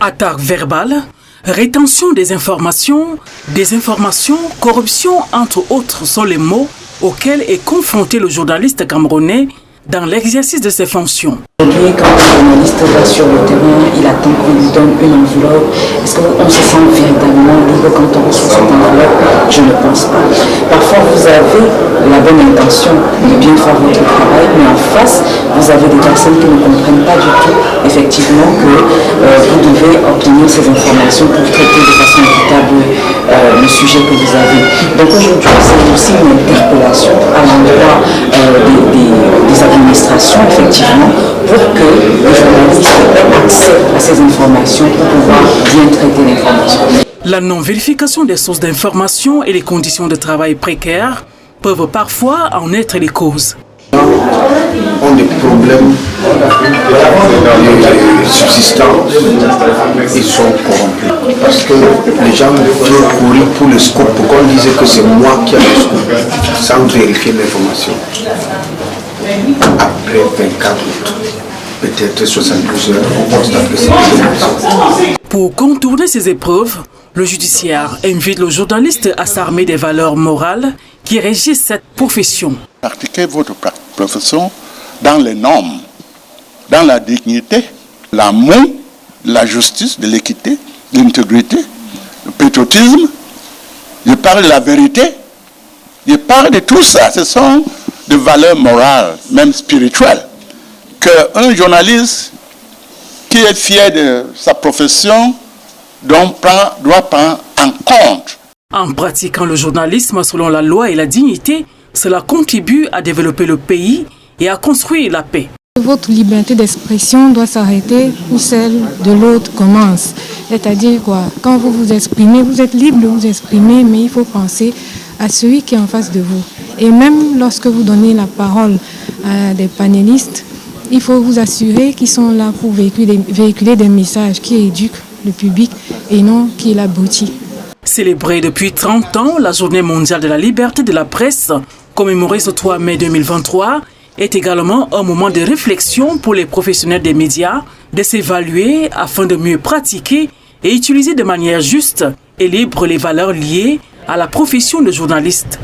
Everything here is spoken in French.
Attaque verbale, rétention des informations, désinformation, corruption, entre autres, sont les mots auxquels est confronté le journaliste camerounais dans l'exercice de ses fonctions. Aujourd'hui, quand un journaliste va sur le terrain, il attend qu'on lui donne une enveloppe. Est-ce qu'on se sent véritablement libre quand on reçoit cette enveloppe? Je ne pense pas. Parfois, vous avez la bonne intention de bien faire votre travail, mais en face, vous avez des personnes qui ne comprennent pas du tout, effectivement, que vous devez obtenir ces informations pour traiter de façon équitable le sujet que vous avez. Donc aujourd'hui, c'est aussi une interpellation à l'endroit des administrations, effectivement, pour que les journalistes aient accès à ces informations pour pouvoir bien traiter l'information. La non-vérification des sources d'information et les conditions de travail précaires peuvent parfois en être les causes. Ont des problèmes de subsistance, ils sont corrompus. Parce que les gens veulent courir pour le scoop, pour qu'on dise que c'est moi qui ai le scoop, sans vérifier l'information. Après 24 août, peut-être 72 heures, on constate que c'est des. Pour contourner ces épreuves, le judiciaire invite le journaliste à s'armer des valeurs morales qui régissent cette profession. Pratiquez votre profession dans les normes, dans la dignité, l'amour, la justice, de l'équité, l'intégrité, le patriotisme. Je parle de la vérité, je parle de tout ça. Ce sont des valeurs morales, même spirituelles, qu'un journaliste qui est fier de sa profession doit prendre en compte. En pratiquant le journalisme selon la loi et la dignité, cela contribue à développer le pays et à construire la paix. Votre liberté d'expression doit s'arrêter où celle de l'autre commence. C'est-à-dire quoi? Quand vous vous exprimez, vous êtes libre de vous exprimer, mais il faut penser à celui qui est en face de vous. Et même lorsque vous donnez la parole à des panélistes, il faut vous assurer qu'ils sont là pour véhiculer des messages qui éduquent le public et non qui l'abrutissent. Célébrée depuis 30 ans, la Journée mondiale de la liberté de la presse, commémorée ce 3 mai 2023, est également un moment de réflexion pour les professionnels des médias, de s'évaluer afin de mieux pratiquer et utiliser de manière juste et libre les valeurs liées à la profession de journaliste.